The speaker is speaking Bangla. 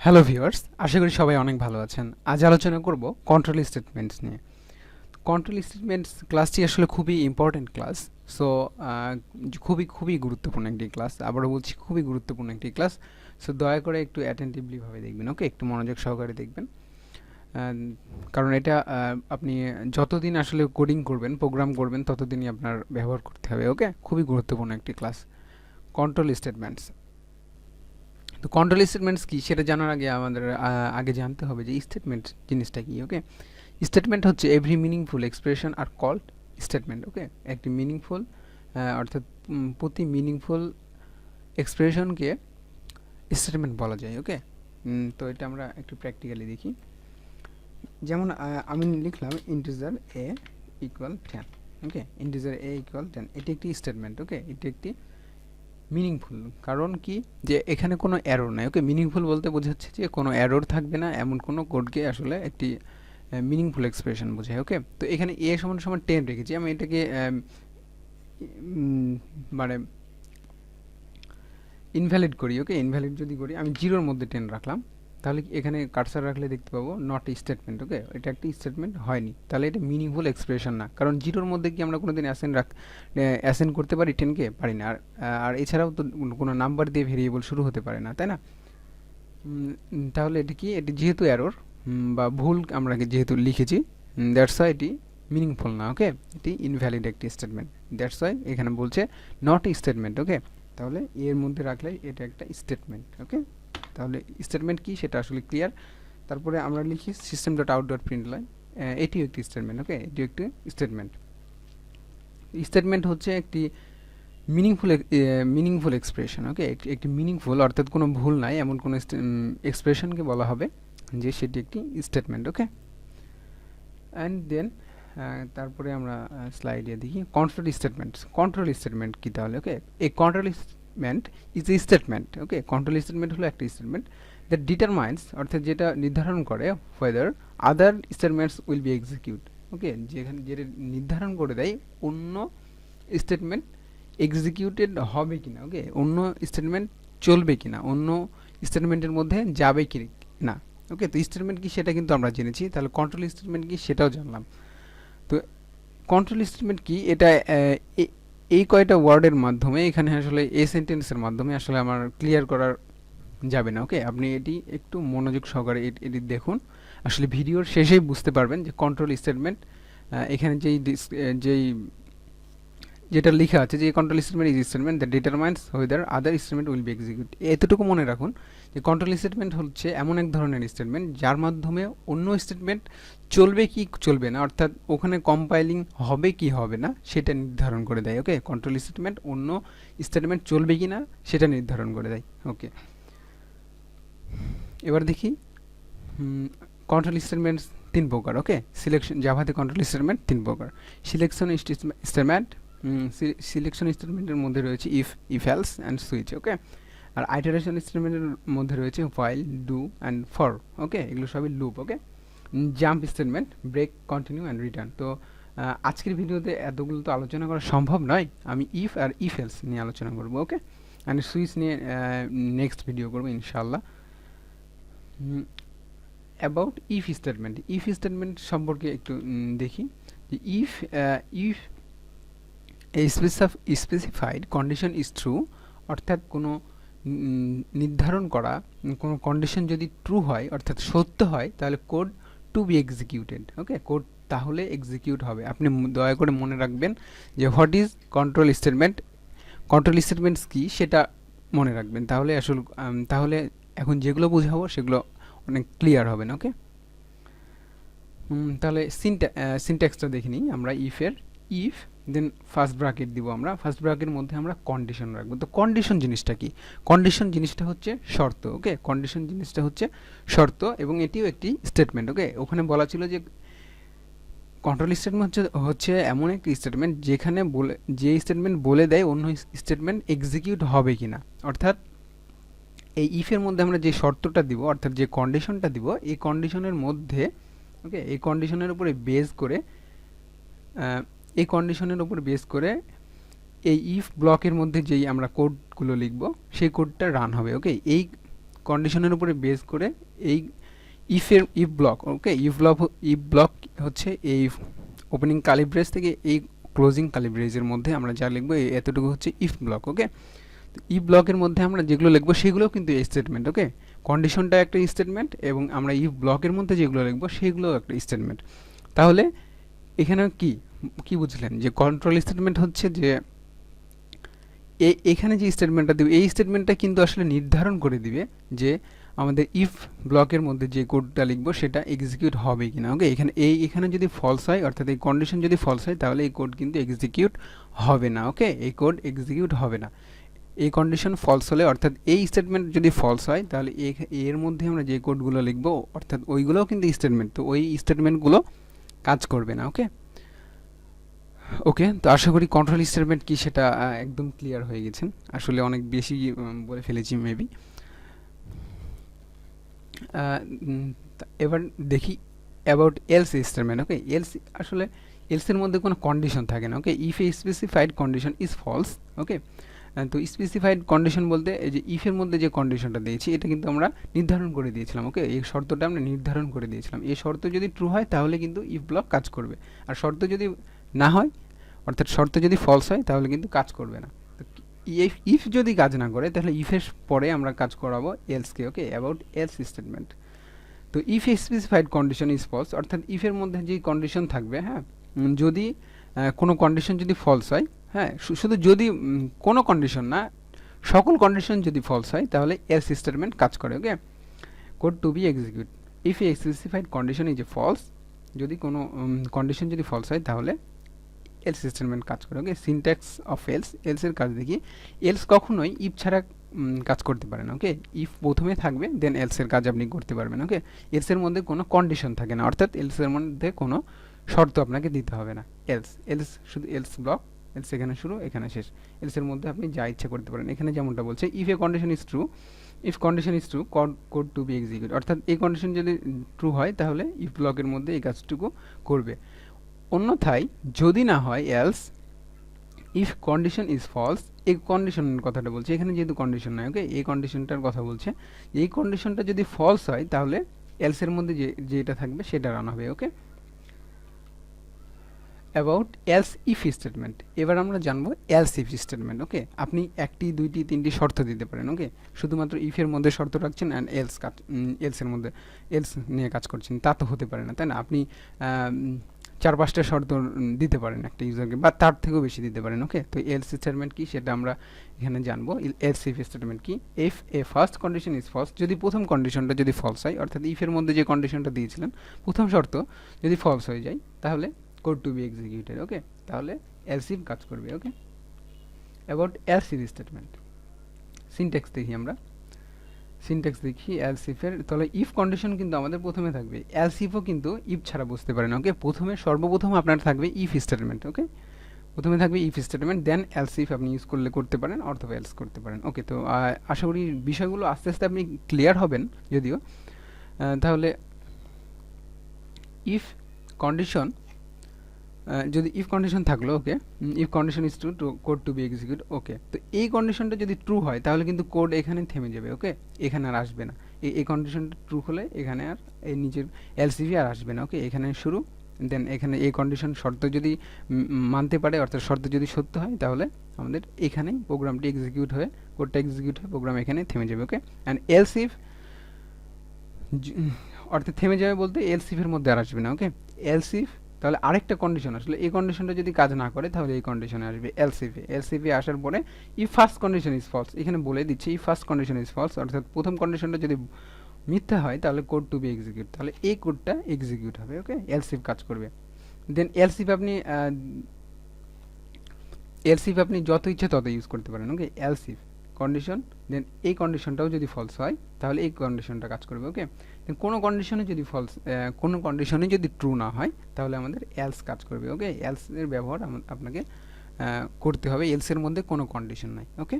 হ্যালো ভিউয়ার্স, আশা করি সবাই অনেক ভালো আছেন। আজ আলোচনা করব কন্ট্রোল স্টেটমেন্টস নিয়ে। কন্ট্রোল স্টেটমেন্টস ক্লাসটি আসলে খুবই ইম্পর্ট্যান্ট ক্লাস। সো খুবই গুরুত্বপূর্ণ একটি ক্লাস। আবারও বলছি, খুবই গুরুত্বপূর্ণ একটি ক্লাস। সো দয়া করে একটু অ্যাটেন্টিভলি ভাবে দেখবেন, ওকে? একটু মনোযোগ সহকারে দেখবেন। কারণ এটা আপনি যতদিন আসলে কোডিং করবেন, প্রোগ্রাম করবেন, ততদিনই আপনার ব্যবহার করতে হবে, ওকে? খুবই গুরুত্বপূর্ণ একটি ক্লাস, কন্ট্রোল স্টেটমেন্টস। তো কন্ট্রোল স্টেটমেন্টস কি সেটা জানার আগে আমাদের আগে জানতে হবে যে স্টেটমেন্ট জিনিসটা কি, ওকে? স্টেটমেন্ট হচ্ছে every meaningful expression are called statement, okay? একটি মিনিংফুল অর্থাৎ প্রতি মিনিংফুল এক্সপ্রেশনকে স্টেটমেন্ট বলা যায়, ওকে? তো এটা আমরা একটু প্র্যাকটিক্যালি দেখি। যেমন আমি লিখলাম ইন্টিজার এ ইকুয়াল 10, ওকে? ইন্টিজার এ ইকুয়াল 10, এটি একটি স্টেটমেন্ট, ওকে? এটি একটি মিনিংফুল। কারণ কি, যে এখানে কোনো এরর নাই, ওকে? মিনিংফুল বলতে বোঝাচ্ছে যে কোনো এরর থাকবে না, এমন কোনো কোডকে আসলে একটি মিনিংফুল এক্সপ্রেশন বোঝায়, ওকে? তো এখানে এ সমান সমান 10 রেখেছি আমি, এটাকে মানে ইনভ্যালিড করি, ওকে? ইনভ্যালিড যদি করি, আমি জিরোর মধ্যে 10 রাখলাম, তাহলে এখানে কার্সার রাখলে দেখতে পাবো নট স্টেটমেন্ট, ওকে? এটা একটা স্টেটমেন্ট হয়নি, তাহলে এটা মিনিংফুল এক্সপ্রেশন না। কারণ জিরোর মধ্যে কি আমরা কোনোদিন অ্যাসেন্ড করতে পারি 10কে? পারি না। আর এছাড়াও তো কোনো নাম্বার দিয়ে ভেরিয়েবল শুরু হতে পারে না, তাই না? তাহলে এটি কি, এটি যেহেতু এরর বা ভুল আমরা যেহেতু লিখেছি, দ্যাটস ওয়াই এটি মিনিংফুল না, ওকে? এটি ইনভ্যালিড একটি স্টেটমেন্ট। দ্যাটস ওয়াই এখানে বলছে নট স্টেটমেন্ট, ওকে? তাহলে এর মধ্যে রাখলে এটা একটা স্টেটমেন্ট, ওকে? তাহলে স্টেটমেন্ট কি সেটা আসলে ক্লিয়ার। তারপরে আমরা লিখি সিস্টেম ডট আউট ডট প্রিন্টলাইন, এটিও একটি স্টেটমেন্ট, ওকে? এটিও একটি স্টেটমেন্ট। স্টেটমেন্ট হচ্ছে একটি মিনিংফুল এক্সপ্রেশন, ওকে? একটি মিনিংফুল অর্থাৎ কোনো ভুল নাই এমন কোনো এক্সপ্রেশনকে বলা হবে যে সেটি একটি স্টেটমেন্ট, ওকে? অ্যান্ড দেন তারপরে আমরা স্লাইডে দেখি কন্ট্রোল স্টেটমেন্ট কি তাহলে, ওকে? এই control statement is a statement, okay? Control statement হলো একটা স্টেটমেন্ট দ্যাট ডিটারমাইন্স, অর্থাৎ যেটা নির্ধারণ করে whether other statements will be execute, okay? যেটা নির্ধারণ করে দেয় অন্য স্টেটমেন্ট এক্সিকিউটেড হবে কিনা, ওকে? অন্য স্টেটমেন্ট চলবে কিনা, অন্য স্টেটমেন্টের মধ্যে যাবে কি না, ওকে? তো স্টেটমেন্ট কি সেটা কিন্তু আমরা জেনেছি, তাহলে কন্ট্রোল স্টেটমেন্ট কি সেটাও জানলাম। তো কন্ট্রোল স্টেটমেন্ট কি, এটা এই কয়টা ওয়ার্ডের মাধ্যমে এখানে আসলে এই সেন্টেন্সের মাধ্যমে আসলে আমার ক্লিয়ার করার যাবে না, ওকে? আপনি এটি একটু মনোযোগ সহকারে এটি দেখুন, আসলে ভিডিওর শেষেই বুঝতে পারবেন যে কন্ট্রোল স্টেটমেন্ট এখানে যেই যেটা লেখা আছে যে control statement is statement that determines হুইদার other statement will be execute. এতটুকু মনে রাখুন যে কন্ট্রোল স্টেটমেন্ট হচ্ছে এমন এক ধরনের স্টেটমেন্ট যার মাধ্যমে অন্য স্টেটমেন্ট চলবে কি চলবে না, অর্থাৎ ওখানে কম্পাইলিং হবে কি হবে না সেটা নির্ধারণ করে দেয়, ওকে? কন্ট্রোল স্টেটমেন্ট অন্য স্টেটমেন্ট চলবে কি না সেটা নির্ধারণ করে দেয়, ওকে? এবার দেখি কন্ট্রোল স্টেটমেন্টস তিন প্রকার, ওকে? জাভাতে কন্ট্রোল স্টেটমেন্ট তিন প্রকার। সিলেকশন স্টেটমেন্ট, সিলেকশন স্টেটমেন্টের মধ্যে রয়েছে if else and switch, okay? আর আইটারেশন স্টেটমেন্টের মধ্যে রয়েছে while, do and for, okay? এগুলো সবই loop, okay? Jump statement, break, continue and return. তো আজকের ভিডিওতে এতগুলো তো আলোচনা করা সম্ভব নয়, আমি ইফ আর ইফ এলস নিয়ে আলোচনা করবো, ওকে? অ্যান্ড সুইচ নিয়ে নেক্সট ভিডিও করবো ইনশাল্লাহ। অ্যাবাউট ইফ স্টেটমেন্ট সম্পর্কে একটু দেখি যে if a specified condition is true, অর্থাৎ কোনো নির্ধারণ করা কোনো কন্ডিশন যদি ট্রু হয় অর্থাৎ সত্য হয়, তাহলে code to be executed, okay? Code তাহলে এক্সিকিউট হবে। আপনি দয়া করে মনে রাখবেন যে হোয়াট ইজ কন্ট্রোল স্টেটমেন্টস কি সেটা মনে রাখবেন, তাহলে আসলে তাহলে এখন যেগুলো বোঝাবো সেগুলো অনেক ক্লিয়ার হবে না, ওকে? তাহলে সিনট্যাক্সটা দেখে নিই আমরা। ইফ দেন ফার্স্ট ব্র্যাকেট দিব, আমরা ফার্স্ট ব্র্যাকেটের মধ্যে আমরা কন্ডিশন রাখবো। তো কন্ডিশন জিনিসটা কি? কন্ডিশন জিনিসটা হচ্ছে শর্ত, ওকে? কন্ডিশন জিনিসটা হচ্ছে শর্ত এবং এটিও একটি স্টেটমেন্ট, ওকে? ওখানে বলা ছিল যে কন্ট্রোল স্টেটমেন্ট হচ্ছে এমন একটি স্টেটমেন্ট যেখানে যে স্টেটমেন্ট বলে দেয় অন্য স্টেটমেন্ট এক্সিকিউট হবে কিনা, অর্থাৎ এই ইফের মধ্যে আমরা যে শর্তটা দিব অর্থাৎ যে কন্ডিশনটা দিব, এই কন্ডিশনের মধ্যে, ওকে? এই কন্ডিশনের উপরে বেস করে এই ইফ ব্লকের মধ্যে যেই আমরা কোডগুলো লিখব সেই কোডটা রান হবে, ওকে? এই কন্ডিশনের উপরে বেস করে এই if block, okay, if block হচ্ছে এই ওপেনিং কার্লি ব্রেস থেকে এই ক্লোজিং কার্লি ব্রেসের মধ্যে আমরা যা লিখবো এতটুকু হচ্ছে ইফ ব্লক, ওকে। ইফ ব্লকের মধ্যে আমরা যেগুলো লিখবো সেগুলোও কিন্তু স্টেটমেন্ট, ওকে। কন্ডিশনটা একটা স্টেটমেন্ট এবং আমরা ইফ ব্লকের মধ্যে যেগুলো লিখবো সেগুলোও একটা স্টেটমেন্ট। তাহলে এখানে কি বুঝলেন যে কন্ট্রোল স্টেটমেন্ট হচ্ছে যে এখানে যে স্টেটমেন্টটা দেবে এই স্টেটমেন্টটা কিন্তু আসলে নির্ধারণ করে দিবে যে আমাদের ইফ ব্লকের মধ্যে যে কোডটা লিখবো সেটা এক্সিকিউট হবে কিনা, ওকে। এখানে যদি ফলস হয়, অর্থাৎ এই কন্ডিশন যদি ফলস হয়, তাহলে এই কোড কিন্তু এক্সিকিউট হবে না, ওকে। এই কোড এক্সিকিউট হবে না। এই কন্ডিশন ফলস হলে, অর্থাৎ এই স্টেটমেন্ট যদি ফলস হয়, তাহলে এর মধ্যে আমরা যে কোডগুলো লিখবো অর্থাৎ ওইগুলোও কিন্তু স্টেটমেন্ট, তো ওই স্টেটমেন্টগুলো কাজ করবে না, ওকে। ওকে, তো আশা করি কন্ট্রোল স্টেটমেন্ট কি সেটা একদম ক্লিয়ার হয়ে গেছেন। আসলে অনেক বেশি বলে ফেলেছি মেবি। এবার দেখি অ্যাবাউট এলস স্টেটমেন্ট, ওকে। আসলে এলসের মধ্যে কোনো কন্ডিশন থাকে না, okay. If a specified condition is false, okay. তো স্পেসিফাইড কন্ডিশন বলতে এই যে ইফের মধ্যে যে কন্ডিশনটা দিয়েছি এটা কিন্তু আমরা নির্ধারণ করে দিয়েছিলাম, ওকে। এই শর্তটা আমরা নির্ধারণ করে দিয়েছিলাম। এই শর্ত যদি ট্রু হয় তাহলে কিন্তু ইফ ব্লক কাজ করবে, আর শর্ত যদি না হয়, অর্থাৎ শর্ত যদি ফলস হয়, তাহলে কিন্তু কাজ করবে না। তো ইফ যদি কাজ না করে তাহলে ইফের পরে আমরা কাজ করাবো এলসকে, ওকে। About else statement. তো if a specified condition is false, অর্থাৎ ইফের মধ্যে যে কন্ডিশন থাকবে, হ্যাঁ, যদি কোনো কন্ডিশন যদি ফলস হয়, হ্যাঁ, শুধু যদি কোনো কন্ডিশন না, সকল কন্ডিশন যদি ফলস হয় তাহলে এলস স্টেটমেন্ট কাজ করে, okay. Code to be execute if a specified condition is a false, যদি কোনো কন্ডিশন যদি ফলস হয় তাহলে এলস স্টেটমেন্ট কাজ করে, ওকে। সিনট্যাক্স অফ এলসের কাজ দেখি। এলস কখনোই ইফ ছাড়া কাজ করতে পারে না, ওকে। ইফ প্রথমে থাকবে দেন এলসের কাজ আপনি করতে পারবেন, ওকে। এলসের মধ্যে কোনো কন্ডিশন থাকে না, অর্থাৎ এলসের মধ্যে কোনো শর্ত আপনাকে দিতে হবে না। এলস শুধু এলস ব্লক, এলস এখানে শুরু এখানে শেষ। এলসের মধ্যে আপনি যা ইচ্ছা করতে পারেন। এখানে যেমনটা বলছে if a condition is true, if condition is true code to be execute, অর্থাৎ এই কন্ডিশন যদি ট্রু হয় তাহলে ইফ ব্লকের মধ্যে এই কাজটুকু করবে। অন্যথায় যদি না হয় else if condition is false, এই কন্ডিশনের কথাটা বলছে এখানে, যেহেতু কন্ডিশন নয়, ওকে। এই কন্ডিশনটার কথা বলছে। এই কন্ডিশনটা যদি ফলস হয় তাহলে এলসের মধ্যে যেটা থাকবে সেটা রান হবে, ওকে। অ্যাবাউট এলস ইফ স্টেটমেন্ট, এবার আমরা জানবো এলস ইফ স্টেটমেন্ট, ওকে। আপনি একটি দুইটি তিনটি শর্ত দিতে পারেন, ওকে। শুধুমাত্র ইফের মধ্যে শর্ত রাখছেন অ্যান্ড এলসের মধ্যে এলস নিয়ে কাজ করছেন, তা তো হতে পারে না, তাই না? আপনি 4-5টা শর্ত দিতে পারেন একটা ইউজারকে, বা তার থেকেও বেশি দিতে পারেন, ওকে। তো এলস স্টেটমেন্ট কি সেটা আমরা এখানে জানবো। এলস ইফ স্টেটমেন্ট কি? If a first condition is false, যদি প্রথম কন্ডিশনটা যদি ফলস হয়, অর্থাৎ ইফের মধ্যে যে কন্ডিশনটা দিয়েছিলেন প্রথম শর্ত যদি ফলস হয়ে যায় তাহলে code to be executed, okay. তাহলে এলস ইফ কাজ করবে, okay. About else if statement, syntax দেখি আমরা। সিনট্যাক্স দেখি এলস ইফের। তাহলে ইফ কন্ডিশন কিন্তু আমাদের প্রথমে থাকবে, এলস ইফও কিন্তু ইফ ছাড়া বুঝতে পারেন, ওকে। সর্বপ্রথম আপনার থাকবে ইফ স্টেটমেন্ট, ওকে। প্রথমে থাকবে if statement, then else if আপনি ইউজ করতে পারেন অথবা এলস করতে পারেন, ওকে। তো আশা করি বিষয়গুলো আস্তে আস্তে আপনি ক্লিয়ার হবেন যদিও। তাহলে ইফ কন্ডিশন, যদি ইফ কন্ডিশন থাকলো, okay, if condition is true code to be execute, okay. তো এই কন্ডিশনটা যদি ট্রু হয় তাহলে কিন্তু কোড এখানে থেমে যাবে, ওকে। এখানে আর আসবে না। এই কন্ডিশনটা ট্রু হলে এখানে আর এই নিচের এলসিভি আর আসবে না, ওকে। এখানে শুরু, দেন এখানে এই কন্ডিশন শর্ত যদি মানতে পারে, অর্থাৎ শর্ত যদি সত্য হয় তাহলে আমাদের এখানেই প্রোগ্রামটি এক্সিকিউট হয়ে, কোডটা এক্সিকিউট হয়ে প্রোগ্রাম এখানে থেমে যাবে, ওকে। অ্যান্ড এলস ইফ, অর্থাৎ থেমে যাবে বলতে এলস ইফের মধ্যে আর আসবে না, ওকে। এলস ইফ, তাহলে আরেকটা কন্ডিশন আসলে এই কন্ডিশনটা যদি কাজ না করে তাহলে এই কন্ডিশনে আসবে এলসিফে আসার পরে if first condition is false, এখানে বলে দিচ্ছি if first condition is false, অর্থাৎ প্রথম কন্ডিশনটা যদি মিথ্যা হয় তাহলে কোড টু বি এক্সিকিউট, তাহলে এই কোডটা এক্সিকিউট হবে, ওকে। এলসিফ কাজ করবে। দেন এলসিফ আপনি যত ইচ্ছা তত ইউজ করতে পারেন, ওকে। এলসিফ কন্ডিশন, দেন এই কন্ডিশনটাও যদি ফলস হয় তাহলে এই কন্ডিশনটা কাজ করবে, ওকে। দেন কোনো কন্ডিশনে যদি ট্রু না হয় তাহলে আমাদের এলস কাজ করবে, ওকে। এলস এর ব্যবহার আপনাকে করতে হবে, এলসের মধ্যে কোনো কন্ডিশন নাই, ওকে।